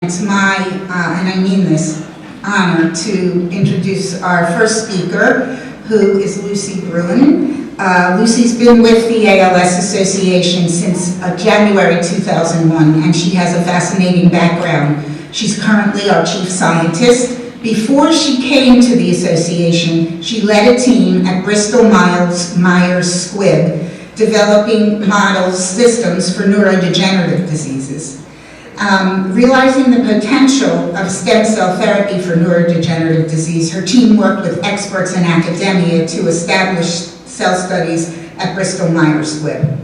It's my, and I mean this, honor to introduce our first speaker, who is Lucie Bruijn. Lucie's been with the ALS Association since January 2001, and she has a fascinating background. She's currently our chief scientist. Before she came to the association, she led a team at Bristol-Myers Squibb, developing models systems for neurodegenerative diseases. Realizing the potential of stem cell therapy for neurodegenerative disease, her team worked with experts in academia to establish cell studies at Bristol-Myers Squibb.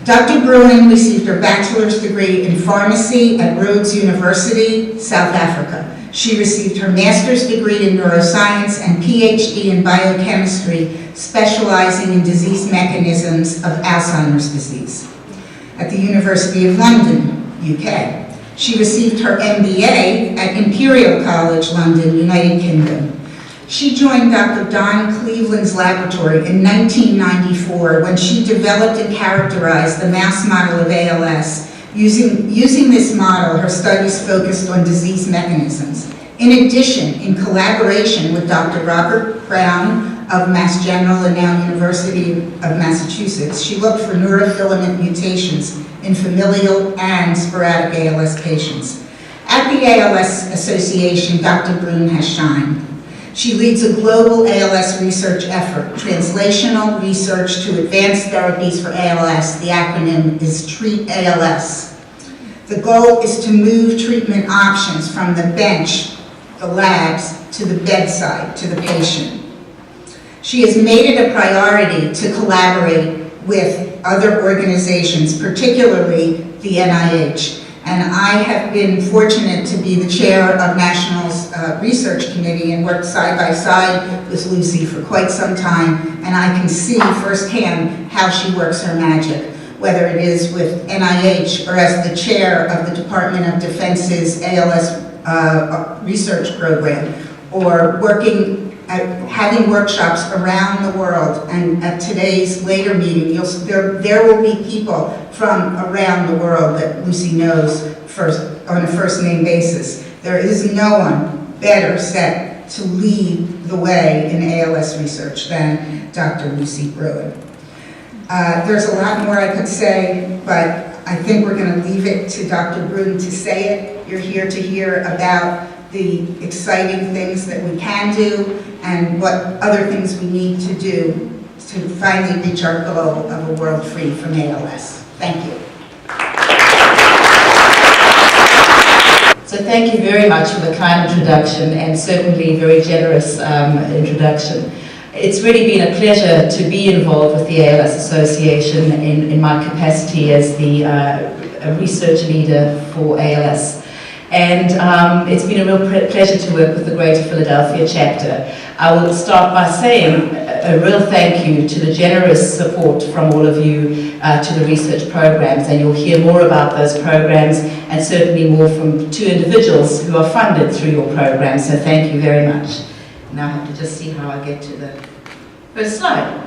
Dr. Bruijn received her bachelor's degree in pharmacy at Rhodes University, South Africa. She received her master's degree in neuroscience and PhD in biochemistry, specializing in disease mechanisms of Alzheimer's disease at the University of London, UK. She received her MBA at Imperial College London, United Kingdom. She joined Dr. Don Cleveland's laboratory in 1994 when she developed and characterized the mouse model of ALS. Using this model, her studies focused on disease mechanisms. In addition, in collaboration with Dr. Robert Bruijn of Mass General and now University of Massachusetts, she looked for neurofilament mutations in familial and sporadic ALS patients. At the ALS Association, Dr. Bruijn has shined. She leads a global ALS research effort, translational research to advance therapies for ALS. The acronym is TREAT ALS. The goal is to move treatment options from the bench, the labs, to the bedside, to the patient. She has made it a priority to collaborate with other organizations, particularly the NIH. And I have been fortunate to be the chair of National's Research Committee and worked side by side with Lucie for quite some time, and I can see firsthand how she works her magic, whether it is with NIH or as the chair of the Department of Defense's ALS research program, or having workshops around the world. And at today's later meeting, there will be people from around the world that Lucie knows on a first-name basis. There is no one better set to lead the way in ALS research than Dr. Lucie Bruijn. There's a lot more I could say, but I think we're going to leave it to Dr. Bruijn to say it. You're here to hear about the exciting things that we can do and what other things we need to do to finally reach our goal of a world free from ALS. Thank you. So thank you very much for the kind introduction, and certainly very generous introduction. It's really been a pleasure to be involved with the ALS Association in my capacity as the research leader for ALS. And it's been a real pleasure to work with the Greater Philadelphia chapter. I will start by saying a real thank you to the generous support from all of you to the research programs, and you'll hear more about those programs and certainly more from two individuals who are funded through your program, so thank you very much. Now I have to just see how I get to the first slide.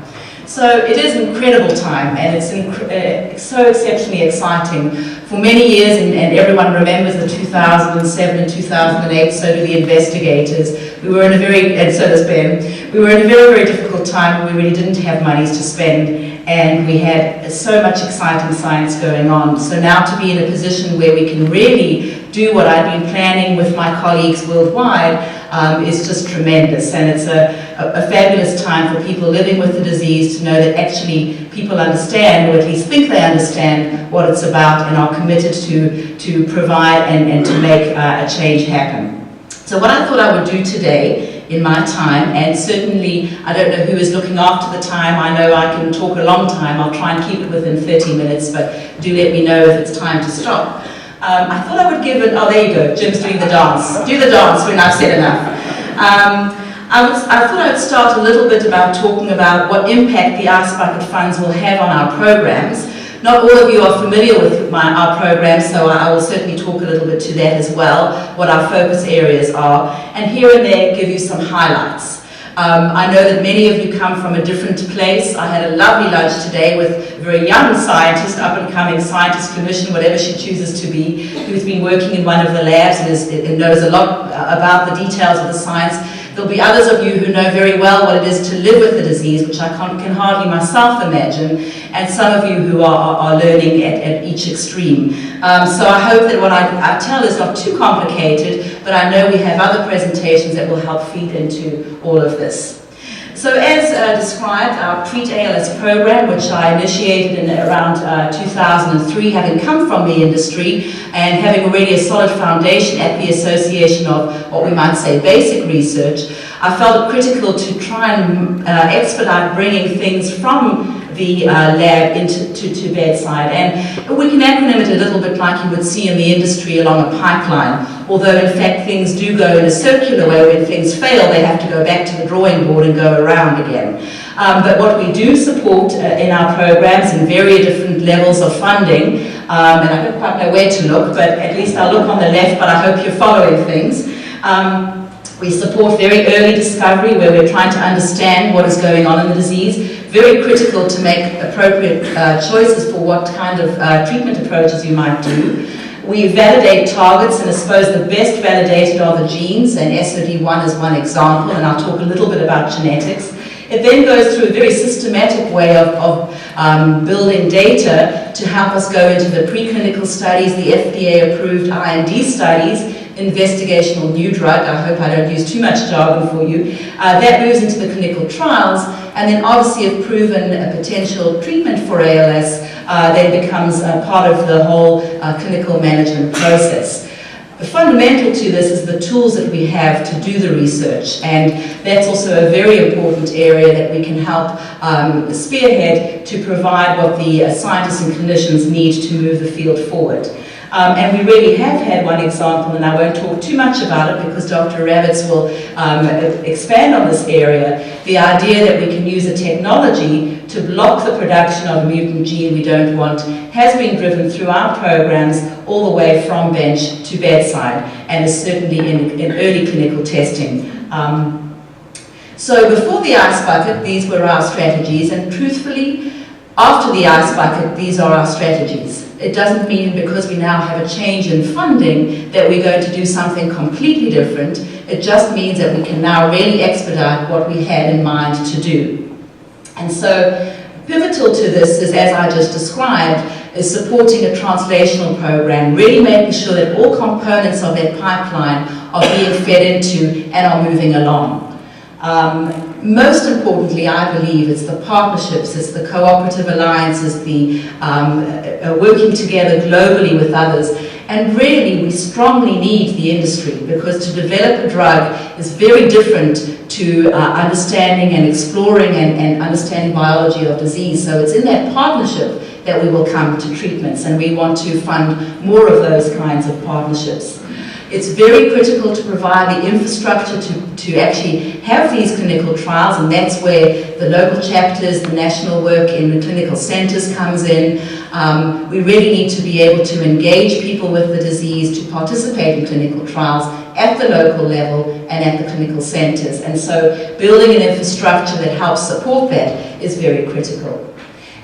So it is an incredible time, and it's so exceptionally exciting. For many years, and everyone remembers the 2007 and 2008, so do the investigators, we were in a very, and so does Ben, we were in a very, very difficult time where we really didn't have monies to spend, and we had so much exciting science going on. So now to be in a position where we can really do what I've been planning with my colleagues worldwide is just tremendous, and it's a fabulous time for people living with the disease to know that actually people understand, or at least think they understand, what it's about and are committed to provide and to make a change happen. So what I thought I would do today in my time, and certainly I don't know who is looking after the time, I know I can talk a long time, I'll try and keep it within 30 minutes, but do let me know if it's time to stop. I thought I would give it, oh there you go, Jim's doing the dance. Do the dance when I've said enough. I thought I would start a little bit about talking about what impact the Ice Bucket funds will have on our programs. Not all of you are familiar with our programs, so I will certainly talk a little bit to that as well, what our focus areas are, and here and there give you some highlights. I know that many of you come from a different place. I had a lovely lunch today with a very young scientist, up-and-coming scientist, clinician, whatever she chooses to be, who's been working in one of the labs and knows a lot about the details of the science. There'll be others of you who know very well what it is to live with the disease, which I can hardly myself imagine, and some of you who are learning at each extreme. So I hope that what I tell is not too complicated, but I know we have other presentations that will help feed into all of this. So as described, our Treat ALS program, which I initiated in around 2003, having come from the industry and having already a solid foundation at the association of what we might say basic research, I felt it critical to try and expedite bringing things from the lab to bedside. And we can acronym it a little bit like you would see in the industry along a pipeline, although in fact things do go in a circular way. When things fail, they have to go back to the drawing board and go around again. But what we do support in our programs in very different levels of funding, and I don't quite know where to look, but at least I'll look on the left, but I hope you're following things. We support very early discovery where we're trying to understand what is going on in the disease. Very critical to make appropriate choices for what kind of treatment approaches you might do. We validate targets, and I suppose the best validated are the genes, and SOD1 is one example, and I'll talk a little bit about genetics. It then goes through a very systematic way of building data to help us go into the preclinical studies, the FDA-approved IND studies, investigational new drug, I hope I don't use too much jargon for you, that moves into the clinical trials, and then obviously if proven a potential treatment for ALS, then becomes part of the whole clinical management process. Fundamental to this is the tools that we have to do the research, and that's also a very important area that we can help spearhead to provide what the scientists and clinicians need to move the field forward. And we really have had one example, and I won't talk too much about it because Dr. Ravitz will expand on this area. The idea that we can use a technology to block the production of a mutant gene we don't want has been driven through our programs all the way from bench to bedside, and is certainly in early clinical testing. So before the ice bucket, these were our strategies, and truthfully, after the ice bucket, these are our strategies. It doesn't mean because we now have a change in funding that we're going to do something completely different. It just means that we can now really expedite what we had in mind to do. And so pivotal to this is, as I just described, is supporting a translational program, really making sure that all components of that pipeline are being fed into and are moving along. Most importantly, I believe, it's the partnerships, it's the cooperative alliances, the working together globally with others. And really, we strongly need the industry, because to develop a drug is very different to understanding and exploring and understanding biology of disease. So it's in that partnership that we will come to treatments, and we want to fund more of those kinds of partnerships. It's very critical to provide the infrastructure to actually have these clinical trials, and that's where the local chapters, the national work in the clinical centres comes in. We really need to be able to engage people with the disease to participate in clinical trials at the local level and at the clinical centres. And so building an infrastructure that helps support that is very critical.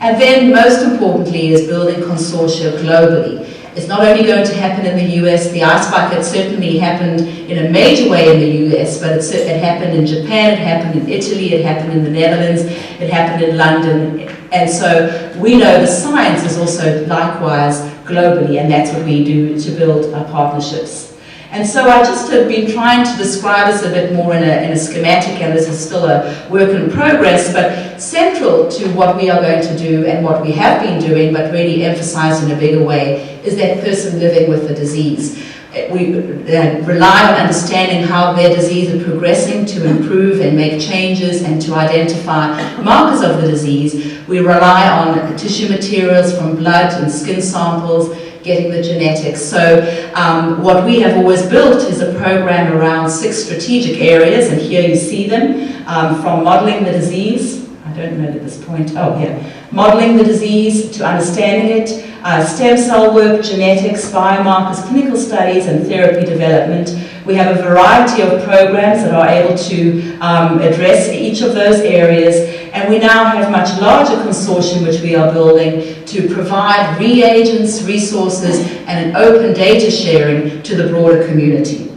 And then most importantly is building consortia globally. It's not only going to happen in the US, the ice bucket certainly happened in a major way in the US, but it happened in Japan, it happened in Italy, it happened in the Netherlands, it happened in London. And so we know the science is also likewise globally, and that's what we do to build our partnerships. And so I just have been trying to describe this a bit more in a schematic, and this is still a work in progress, but central to what we are going to do and what we have been doing, but really emphasized in a bigger way, is that person living with the disease. We rely on understanding how their disease is progressing to improve and make changes and to identify markers of the disease. We rely on tissue materials from blood and skin samples, getting the genetics. So what we have always built is a program around 6 strategic areas, and here you see them, from modeling the disease. I I don't know at this point. Oh, yeah. Modeling the disease to understanding it, stem cell work, genetics, biomarkers, clinical studies, and therapy development. We have a variety of programs that are able to address each of those areas, and we now have a much larger consortium which we are building to provide reagents, resources, and an open data sharing to the broader community.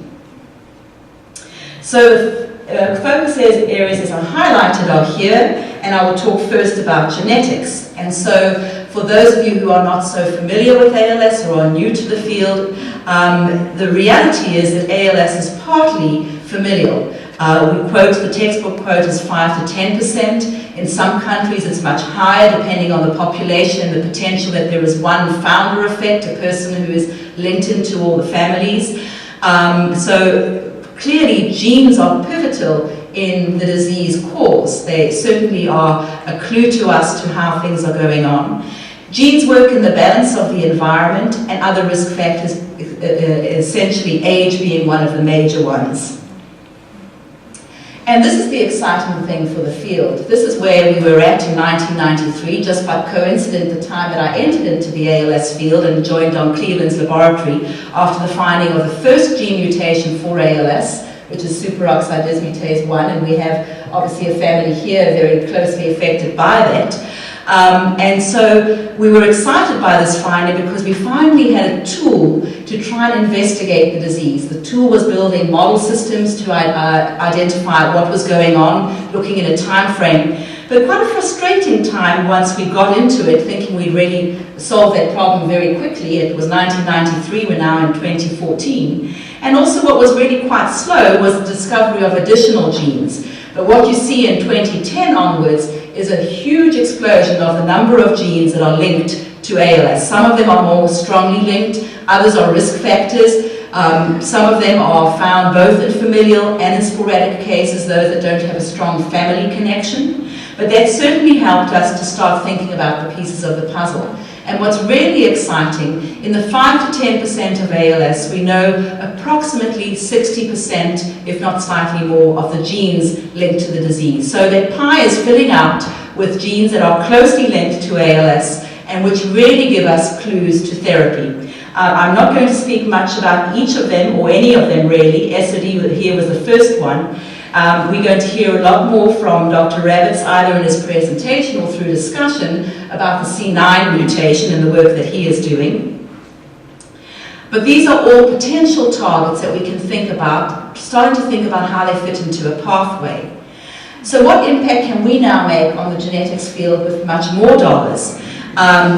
So focus areas as I highlighted are here, and I will talk first about genetics. And so for those of you who are not so familiar with ALS or are new to the field, the reality is that ALS is partly familial. We quote, the textbook quote is 5 to 10%. In some countries it's much higher depending on the population and the potential that there is one founder effect, a person who is linked into all the families. So clearly genes are pivotal in the disease course. They certainly are a clue to us to how things are going on. Genes work in the balance of the environment and other risk factors, essentially age being one of the major ones. And this is the exciting thing for the field. This is where we were at in 1993, just by coincidence the time that I entered into the ALS field and joined Don Cleveland's laboratory after the finding of the first gene mutation for ALS, which is superoxide dismutase 1, and we have obviously a family here very closely affected by that. And so we were excited by this finding because we finally had a tool to try and investigate the disease. The tool was building model systems to identify what was going on, looking at a time frame. But quite a frustrating time once we got into it, thinking we'd really solved that problem very quickly. It was 1993, we're now in 2014. And also what was really quite slow was the discovery of additional genes. But what you see in 2010 onwards is a huge explosion of the number of genes that are linked to ALS. Some of them are more strongly linked, others are risk factors. Some of them are found both in familial and in sporadic cases, those that don't have a strong family connection. But that certainly helped us to start thinking about the pieces of the puzzle. And what's really exciting, in the 5 to 10% of ALS, we know approximately 60%, if not slightly more, of the genes linked to the disease. So that pie is filling out with genes that are closely linked to ALS and which really give us clues to therapy. I'm not going to speak much about each of them, or any of them really. SOD here was the first one. We're going to hear a lot more from Dr. Rabbits, either in his presentation or through discussion, about the C9 mutation and the work that he is doing. But these are all potential targets that we can think about, starting to think about how they fit into a pathway. So what impact can we now make on the genetics field with much more dollars?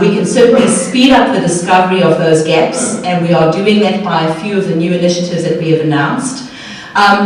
We can certainly speed up the discovery of those gaps, and we are doing that by a few of the new initiatives that we have announced.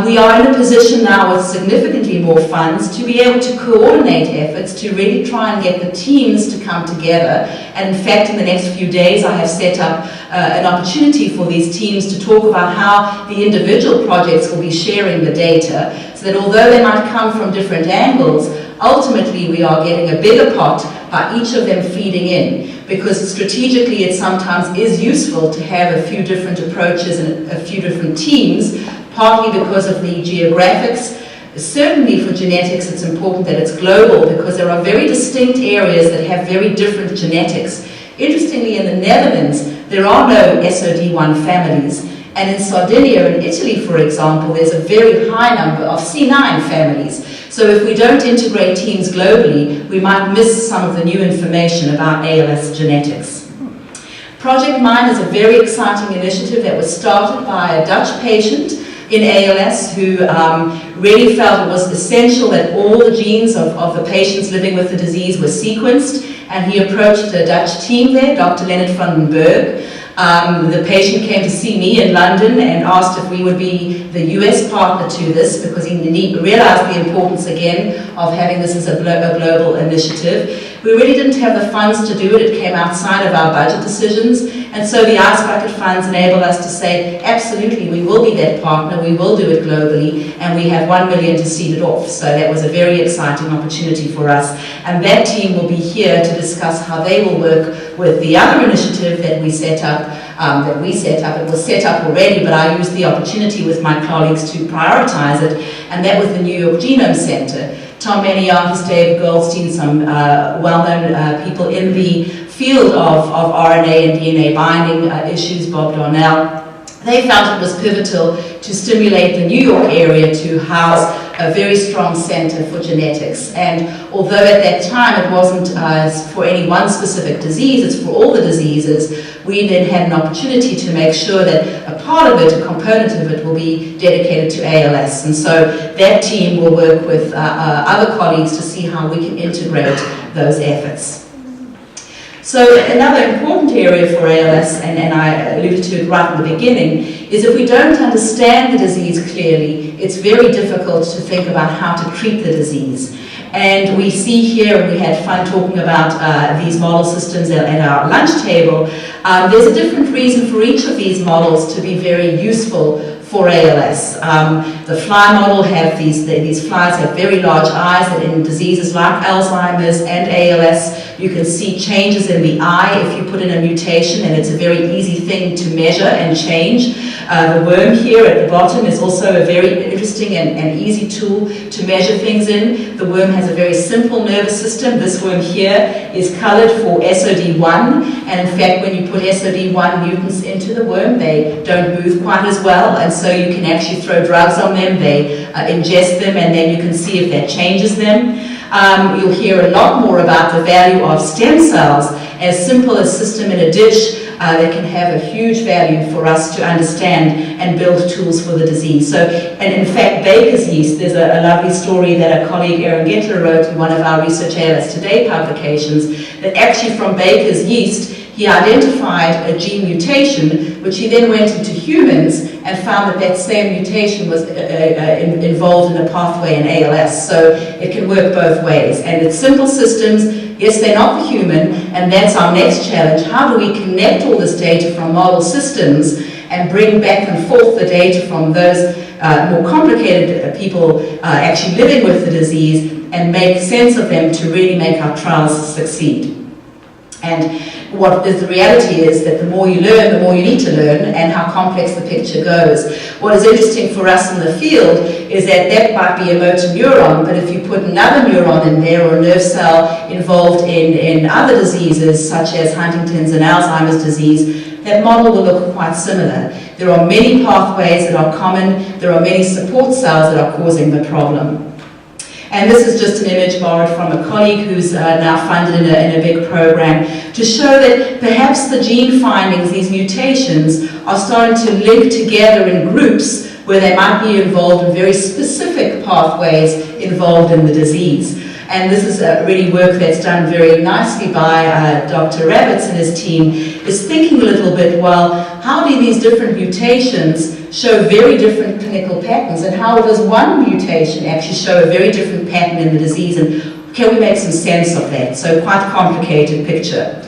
We are in a position now with significantly more funds to be able to coordinate efforts to really try and get the teams to come together. And in fact, in the next few days, I have set up an opportunity for these teams to talk about how the individual projects will be sharing the data, so that although they might come from different angles, ultimately we are getting a bigger pot by each of them feeding in. Because strategically it sometimes is useful to have a few different approaches and a few different teams, partly because of the geographics. Certainly for genetics it's important that it's global, because there are very distinct areas that have very different genetics. Interestingly, in the Netherlands there are no SOD1 families, and in Sardinia in Italy, for example, there's a very high number of C9 families. So if we don't integrate teams globally, we might miss some of the new information about ALS genetics. Project Mine is a very exciting initiative that was started by a Dutch patient in ALS who really felt it was essential that all the genes of the patients living with the disease were sequenced, and he approached a Dutch team there, Dr. Leonard van den Berg. The patient came to see me in London and asked if we would be the US partner to this, because he realized the importance again of having this as a global initiative. We really didn't have the funds to do it. It came outside of our budget decisions, and so the Ice Bucket funds enabled us to say, absolutely, we will be that partner, we will do it globally, and we have $1 million to seed it off. So that was a very exciting opportunity for us, and that team will be here to discuss how they will work with the other initiative that we set up. It was set up already, but I used the opportunity with my colleagues to prioritize it, and that was the New York Genome Center, Tom Maniakis, David Goldstein, some well-known people in the field of RNA and DNA binding issues, Bob Darnell. They felt it was pivotal to stimulate the New York area to house a very strong center for genetics. And although at that time it wasn't for any one specific disease, it's for all the diseases, we then had an opportunity to make sure that a part of it, a component of it, will be dedicated to ALS. And so that team will work with other colleagues to see how we can integrate those efforts. So another important area for ALS, and I alluded to it right in the beginning, is if we don't understand the disease clearly, it's very difficult to think about how to treat the disease. And we see here, and we had fun talking about these model systems at our lunch table, there's a different reason for each of these models to be very useful for ALS. The fly model have these flies have very large eyes, that in diseases like Alzheimer's and ALS, you can see changes in the eye if you put in a mutation, and it's a very easy thing to measure and change. The worm here at the bottom is also a very interesting and easy tool to measure things in. The worm has a very simple nervous system. This worm here is colored for SOD1, and in fact when you put SOD1 mutants into the worm, they don't move quite as well, and so you can actually throw drugs on them, they ingest them, and then you can see if that changes them. You'll hear a lot more about the value of stem cells. As simple as system in a dish, they can have a huge value for us to understand and build tools for the disease. So, and in fact, Baker's yeast, there's a lovely story that a colleague, Aaron Gettler, wrote in one of our Research ALS Today publications, that actually from Baker's yeast, he identified a gene mutation, which he then went into humans and found that that same mutation was involved in a pathway in ALS. So it can work both ways. And it's simple systems. Yes, they're not the human, and that's our next challenge. How do we connect all this data from model systems and bring back and forth the data from those more complicated people actually living with the disease and make sense of them to really make our trials succeed? And what is the reality is that the more you learn, the more you need to learn, and how complex the picture goes. What is interesting for us in the field is that that might be a motor neuron, but if you put another neuron in there, or a nerve cell involved in other diseases such as Huntington's and Alzheimer's disease, that model will look quite similar. There are many pathways that are common, there are many support cells that are causing the problem. And this is just an image borrowed from a colleague who's now funded in a big program to show that perhaps the gene findings, these mutations, are starting to link together in groups where they might be involved in very specific pathways involved in the disease. And this is really work that's done very nicely by Dr. Rabbits and his team, is thinking a little bit, well, how do these different mutations show very different clinical patterns, and how does one mutation actually show a very different pattern in the disease, and can we make some sense of that? So quite a complicated picture.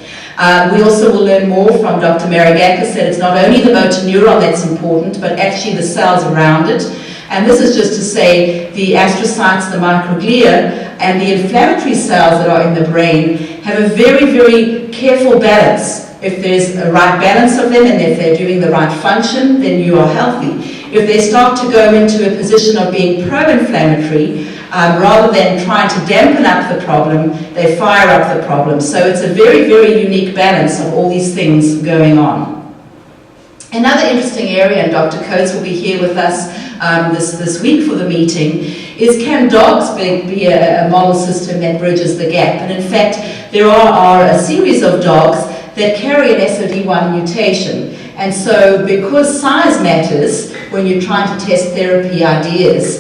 We also will learn more from Dr. Marigakis that it's not only the motor neuron that's important, but actually the cells around it. And this is just to say the astrocytes, the microglia, and the inflammatory cells that are in the brain have a very, very careful balance. If there's a right balance of them and if they're doing the right function, then you are healthy. If they start to go into a position of being pro-inflammatory, rather than trying to dampen up the problem, they fire up the problem. So it's a very, very unique balance of all these things going on. Another interesting area, and Dr. Coates will be here with us this week for the meeting, is can dogs be a model system that bridges the gap? And in fact, there are a series of dogs that carry an SOD1 mutation. And so because size matters when you're trying to test therapy ideas,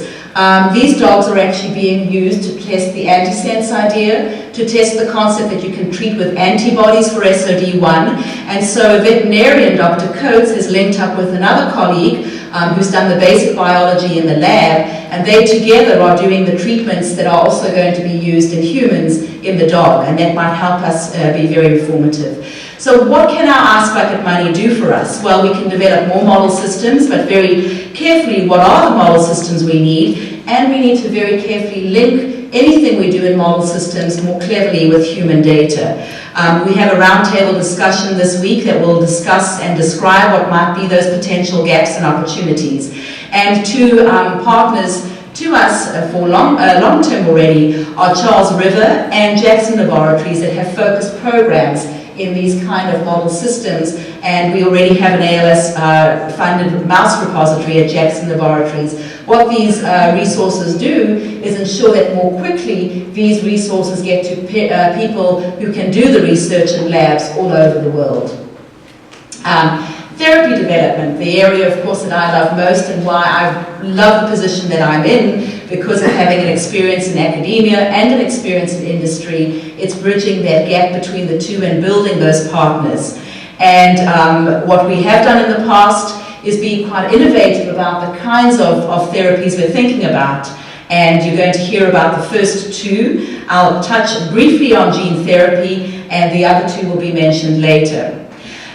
these dogs are actually being used to test the antisense idea, to test the concept that you can treat with antibodies for SOD1. And so a veterinarian, Dr. Coates, has linked up with another colleague who's done the basic biology in the lab, and they together are doing the treatments that are also going to be used in humans in the dog, and that might help us be very informative. So what can our Ask Bucket money do for us? Well, we can develop more model systems, but very carefully, what are the model systems we need? And we need to very carefully link anything we do in model systems more cleverly with human data. We have a roundtable discussion this week that will discuss and describe what might be those potential gaps and opportunities. And two partners To us, for long term already, are Charles River and Jackson Laboratories that have focused programs in these kind of model systems, and we already have an ALS-funded mouse repository at Jackson Laboratories. What these resources do is ensure that more quickly these resources get to people who can do the research in labs all over the world. Therapy development, the area, of course, that I love most and why I love the position that I'm in, because of having an experience in academia and an experience in industry. It's bridging that gap between the two and building those partners. And what we have done in the past is be quite innovative about the kinds of therapies we're thinking about. And you're going to hear about the first two. I'll touch briefly on gene therapy, and the other two will be mentioned later.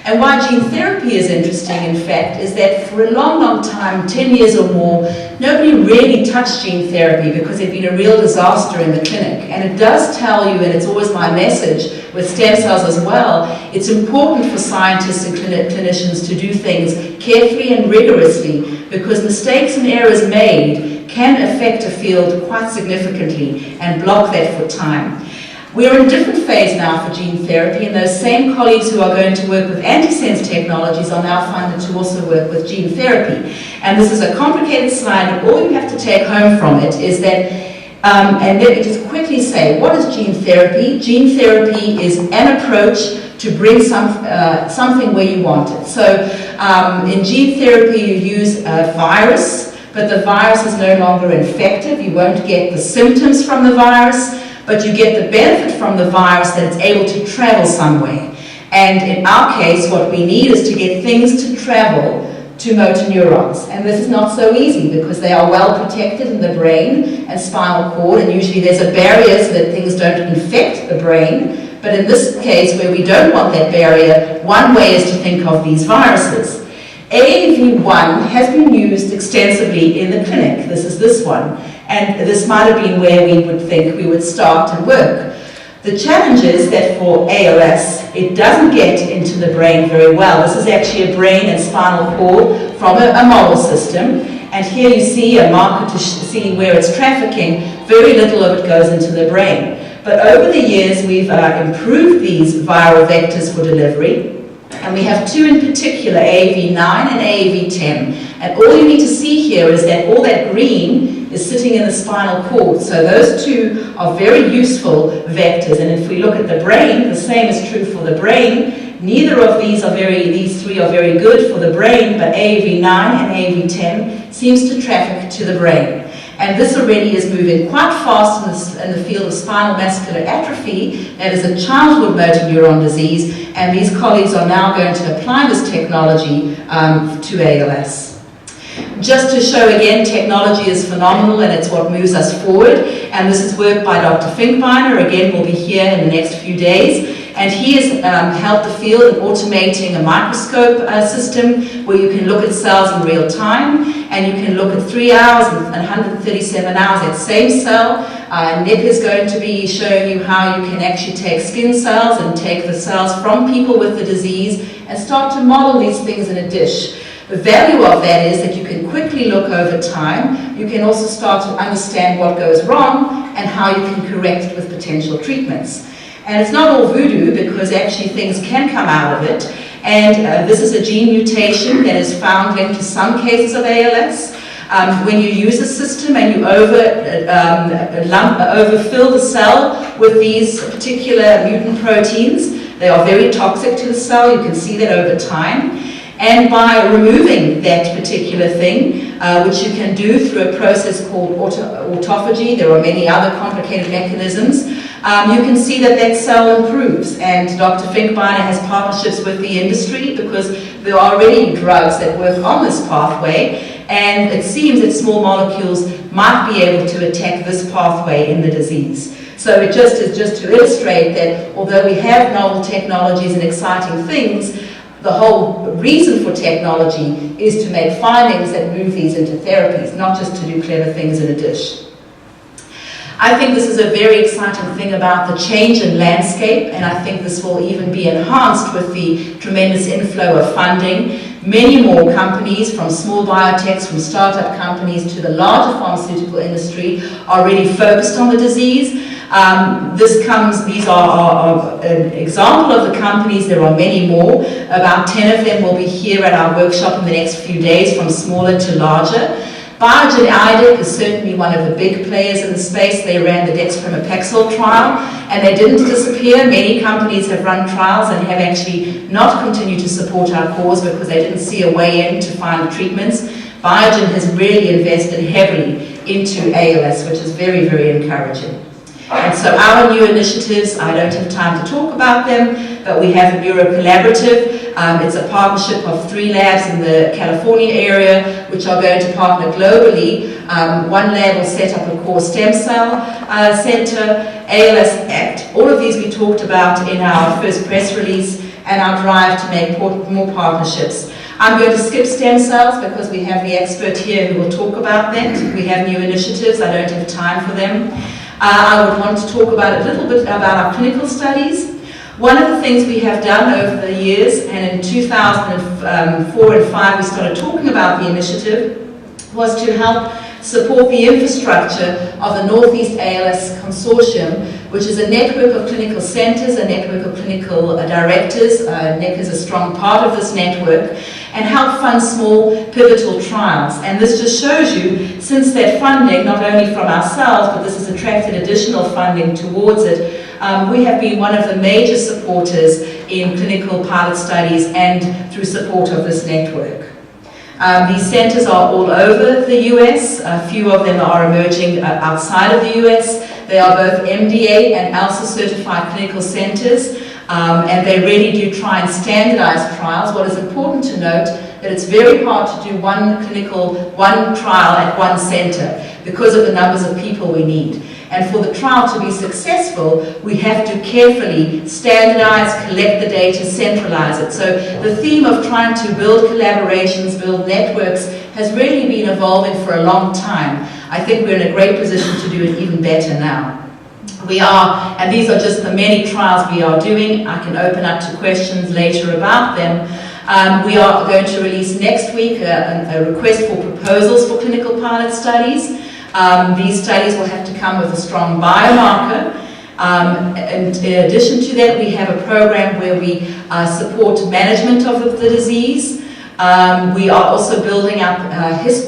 And why gene therapy is interesting, in fact, is that for a long, long time, 10 years or more, nobody really touched gene therapy because it had been a real disaster in the clinic. And it does tell you, and it's always my message with stem cells as well, it's important for scientists and clinicians to do things carefully and rigorously, because mistakes and errors made can affect a field quite significantly and block that for time. We're in a different phase now for gene therapy, and those same colleagues who are going to work with antisense technologies are now funded to also work with gene therapy. And this is a complicated slide, and all you have to take home from it is that, and let me just quickly say, what is gene therapy? Gene therapy is an approach to bring something where you want it. So in gene therapy you use a virus, but the virus is no longer infective. You won't get the symptoms from the virus, but you get the benefit from the virus that it's able to travel somewhere. And in our case, what we need is to get things to travel to motor neurons. And this is not so easy because they are well protected in the brain and spinal cord, and usually there's a barrier so that things don't infect the brain. But in this case, where we don't want that barrier, one way is to think of these viruses. AAV1 has been used extensively in the clinic. This is this one. And this might have been where we would think we would start and work. The challenge is that for ALS, it doesn't get into the brain very well. This is actually a brain and spinal cord from a model system. And here you see a marker to see where it's trafficking. Very little of it goes into the brain. But over the years, we've improved these viral vectors for delivery. And we have two in particular, AAV9 and AAV10. And all you need to see here is that all that green is sitting in the spinal cord. So those two are very useful vectors. And if we look at the brain, the same is true for the brain. Neither of these three are very good for the brain, but AAV9 and AAV10 seems to traffic to the brain. And this already is moving quite fast in the field of spinal muscular atrophy. That is a childhood motor neuron disease, and these colleagues are now going to apply this technology to ALS. Just to show again, technology is phenomenal and it's what moves us forward. And this is work by Dr. Finkbeiner. Again, will be here in the next few days. And he has helped the field in automating a microscope system where you can look at cells in real time, and you can look at 3 hours and 137 hours at same cell. Nick is going to be showing you how you can actually take skin cells and take the cells from people with the disease and start to model these things in a dish. The value of that is that you can quickly look over time. You can also start to understand what goes wrong and how you can correct it with potential treatments. And it's not all voodoo, because actually things can come out of it. And this is a gene mutation that is found linked to some cases of ALS. When you use a system and you overfill the cell with these particular mutant proteins, they are very toxic to the cell. You can see that over time. And by removing that particular thing, which you can do through a process called autophagy, there are many other complicated mechanisms, you can see that that cell improves. And Dr. Finkbeiner has partnerships with the industry because there are already drugs that work on this pathway, and it seems that small molecules might be able to attack this pathway in the disease. So it just is just to illustrate that although we have novel technologies and exciting things, the whole reason for technology is to make findings that move these into therapies, not just to do clever things in a dish. I think this is a very exciting thing about the change in landscape, and I think this will even be enhanced with the tremendous inflow of funding. Many more companies, from small biotechs, from startup companies to the larger pharmaceutical industry, are really focused on the disease. These are an example of the companies. There are many more. About 10 of them will be here at our workshop in the next few days, from smaller to larger. Biogen IDEC is certainly one of the big players in the space. They ran the dexpramipexole trial, and they didn't disappear. Many companies have run trials and have actually not continued to support our cause because they didn't see a way in to find treatments. Biogen has really invested heavily into ALS, which is very, very encouraging. And so our new initiatives, I don't have time to talk about them, but we have a Neuro Collaborative. It's a partnership of 3 labs in the California area, which are going to partner globally. One lab will set up a core stem cell center, ALS Act. All of these we talked about in our first press release, and our drive to make more partnerships. I'm going to skip stem cells because we have the expert here who will talk about that. We have new initiatives. I don't have time for them. I would want to talk about a little bit about our clinical studies. One of the things we have done over the years, and in 2004 and 5 we started talking about the initiative, was to help support the infrastructure of the Northeast ALS Consortium, which is a network of clinical centers, a network of clinical directors. NEC is a strong part of this network, and help fund small pivotal trials. And this just shows you, since that funding, not only from ourselves, but this has attracted additional funding towards it, we have been one of the major supporters in clinical pilot studies and through support of this network. These centers are all over the US. A few of them are emerging outside of the US. They are both MDA and ALSA certified clinical centers, and they really do try and standardize trials. What is important to note that it's very hard to do one trial at one center because of the numbers of people we need. And for the trial to be successful, we have to carefully standardize, collect the data, centralize it. So the theme of trying to build collaborations, build networks, has really been evolving for a long time. I think we're in a great position to do it even better now. We are, and these are just the many trials we are doing. I can open up to questions later about them. We are going to release next week a request for proposals for clinical pilot studies. These studies will have to come with a strong biomarker. And in addition to that, we have a program where we support management of the disease. We are also building up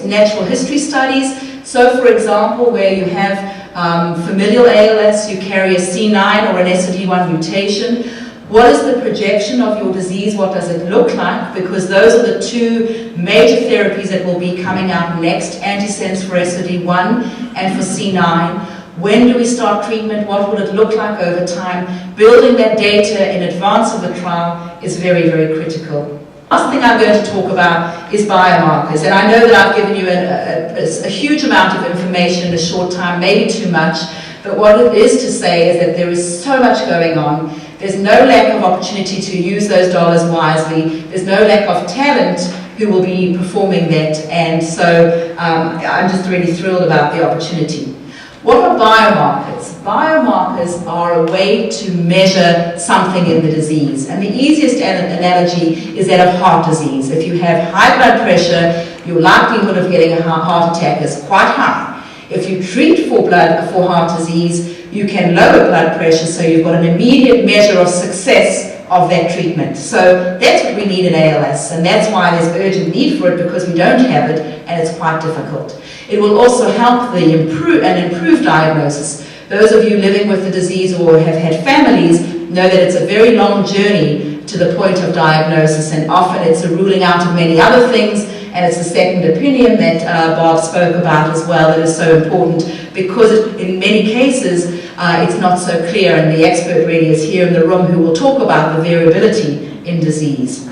natural history studies. So, for example, where you have familial ALS, you carry a C9 or an SOD1 mutation. What is the projection of your disease? What does it look like? Because those are the 2 major therapies that will be coming out next, antisense for SOD1 and for C9. When do we start treatment? What will it look like over time? Building that data in advance of the trial is very, very critical. The last thing I'm going to talk about is biomarkers. And I know that I've given you a huge amount of information in a short time, maybe too much. But what it is to say is that there is so much going on. There's no lack of opportunity to use those dollars wisely. There's no lack of talent who will be performing that. And so I'm just really thrilled about the opportunity. What are biomarkers? Biomarkers are a way to measure something in the disease. And the easiest analogy is that of heart disease. If you have high blood pressure, your likelihood of getting a heart attack is quite high. If you treat for heart disease, you can lower blood pressure, so you've got an immediate measure of success of that treatment. So that's what we need in ALS, and that's why there's urgent need for it, because we don't have it, and it's quite difficult. It will also help an improved diagnosis. Those of you living with the disease or have had families know that it's a very long journey to the point of diagnosis, and often it's a ruling out of many other things, and it's a second opinion that Bob spoke about as well that is so important, because in many cases it's not so clear, and the expert really is here in the room who will talk about the variability in disease.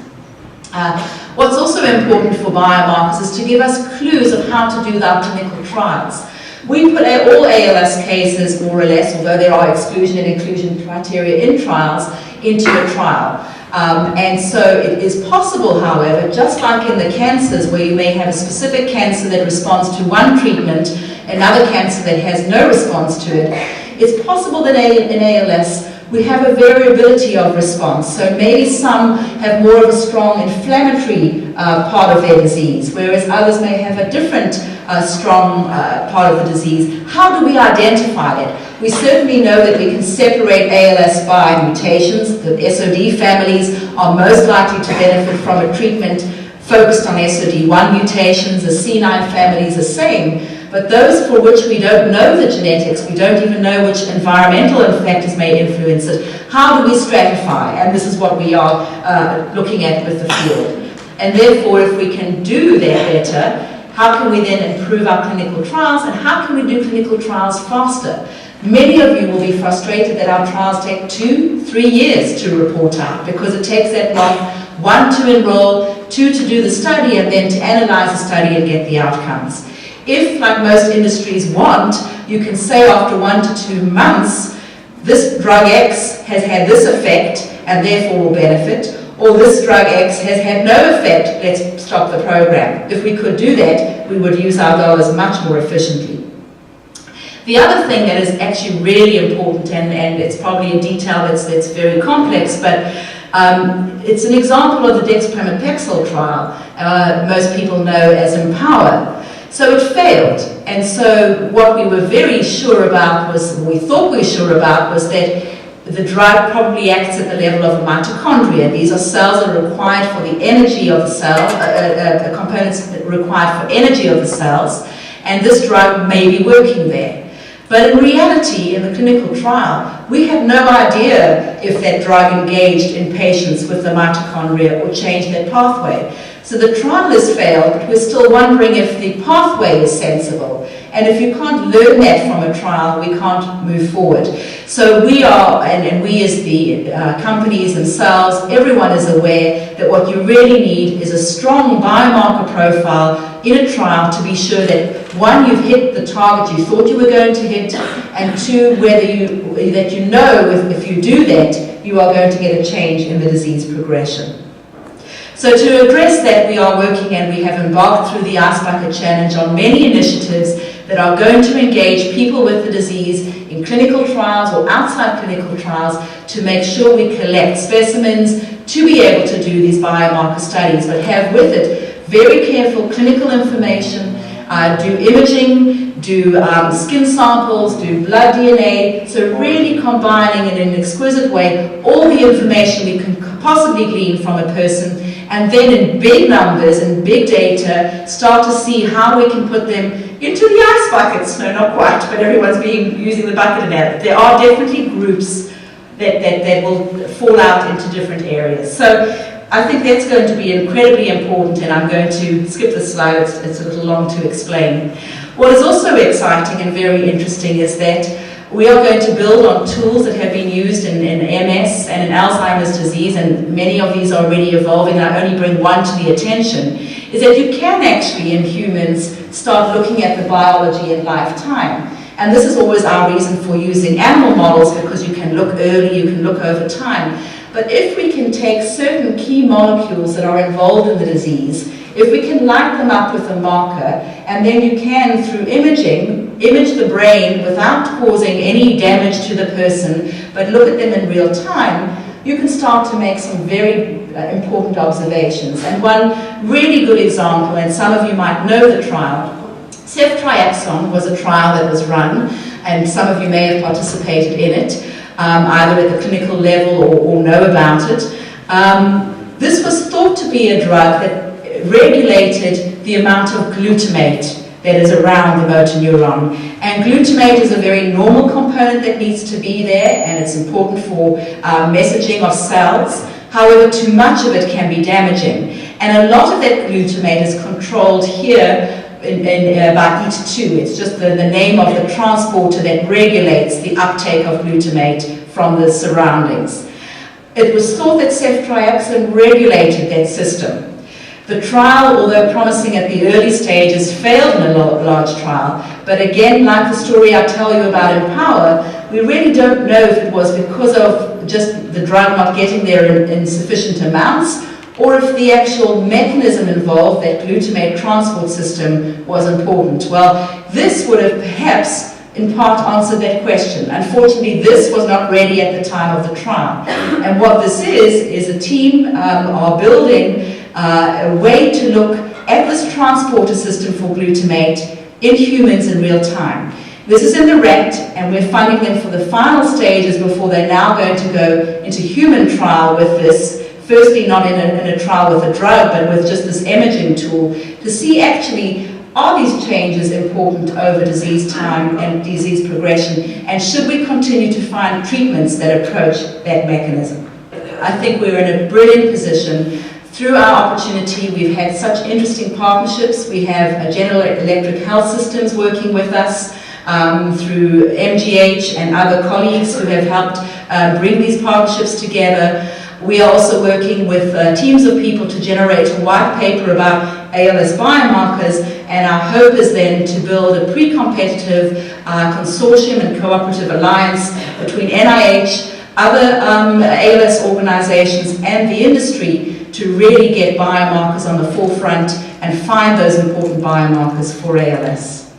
What's also important for biomarkers is to give us clues of how to do our clinical trials. We put all ALS cases, more or less, although there are exclusion and inclusion criteria in trials, into a trial. And so it is possible, however, just like in the cancers where you may have a specific cancer that responds to one treatment, another cancer that has no response to it, it's possible that in ALS we have a variability of response. So maybe some have more of a strong inflammatory part of their disease, whereas others may have a different strong part of the disease. How do we identify it? We certainly know that we can separate ALS by mutations. The SOD families are most likely to benefit from a treatment focused on SOD1 mutations. The C9 family is the same. But those for which we don't know the genetics, we don't even know which environmental factors may influence it, how do we stratify? And this is what we are looking at with the field. And therefore, if we can do that better, how can we then improve our clinical trials, and how can we do clinical trials faster? Many of you will be frustrated that our trials take 2-3 years to report out, because it takes that long, 1 to enroll, 2 to do the study, and then to analyze the study and get the outcomes. If, like most industries want, you can say after 1 to 2 months, this drug X has had this effect and therefore will benefit, or this drug X has had no effect, let's stop the program. If we could do that, we would use our dollars much more efficiently. The other thing that is actually really important, and it's probably a detail that's very complex, but it's an example of the dexpramipexole trial, most people know as Empower. So it failed, and so what we were very sure about we thought we were sure about was that the drug probably acts at the level of mitochondria. These are cells that are required for the energy of the cell, components required for energy of the cells, and this drug may be working there. But in reality, in the clinical trial, we had no idea if that drug engaged in patients with the mitochondria or changed their pathway. So the trial has failed, but we're still wondering if the pathway is sensible. And if you can't learn that from a trial, we can't move forward. So we are, and we as the companies themselves, everyone is aware that what you really need is a strong biomarker profile in a trial to be sure that, one, you've hit the target you thought you were going to hit, and two, that you know if you do that, you are going to get a change in the disease progression. So to address that, we are working, and we have embarked through the Ice Bucket Challenge on many initiatives that are going to engage people with the disease in clinical trials or outside clinical trials to make sure we collect specimens to be able to do these biomarker studies, but have with it very careful clinical information, do imaging, do skin samples, do blood DNA, so really combining in an exquisite way all the information we can possibly glean from a person, and then in big numbers and big data, start to see how we can put them into the ice buckets. No, not quite, but everyone's using the bucket analogy. There are definitely groups that will fall out into different areas. So I think that's going to be incredibly important, and I'm going to skip the slide, it's a little long to explain. What is also exciting and very interesting is that we are going to build on tools that have been used in MS and in Alzheimer's disease, and many of these are already evolving. I only bring one to the attention, is that you can actually, in humans, start looking at the biology in lifetime. And this is always our reason for using animal models, because you can look early, you can look over time. But if we can take certain key molecules that are involved in the disease, if we can light them up with a marker, and then you can, through imaging, image the brain without causing any damage to the person, but look at them in real time, you can start to make some very important observations. And one really good example, and some of you might know the trial, ceftriaxone was a trial that was run, and some of you may have participated in it, either at the clinical level or know about it. This was thought to be a drug that regulated the amount of glutamate that is around the motor neuron. And glutamate is a very normal component that needs to be there, and it's important for messaging of cells. However, too much of it can be damaging. And a lot of that glutamate is controlled here by EAT2. It's just the name of the transporter that regulates the uptake of glutamate from the surroundings. It was thought that ceftriaxone regulated that system. The trial, although promising at the early stages, failed in a large trial. But again, like the story I tell you about Empower, we really don't know if it was because of just the drug not getting there in sufficient amounts, or if the actual mechanism involved, that glutamate transport system, was important. Well, this would have perhaps in part answered that question. Unfortunately, this was not ready at the time of the trial. And what this is a team are building a way to look at this transporter system for glutamate in humans in real time. This is in the rat, and we're funding them for the final stages before they're now going to go into human trial with this. Firstly, not in a trial with a drug, but with just this imaging tool, to see actually, are these changes important over disease time and disease progression, and should we continue to find treatments that approach that mechanism? I think we're in a brilliant position. Through our opportunity, we've had such interesting partnerships. We have General Electric Health Systems working with us, through MGH and other colleagues who have helped bring these partnerships together. We are also working with teams of people to generate a white paper about ALS biomarkers, and our hope is then to build a pre-competitive consortium and cooperative alliance between NIH, other ALS organizations, and the industry to really get biomarkers on the forefront and find those important biomarkers for ALS.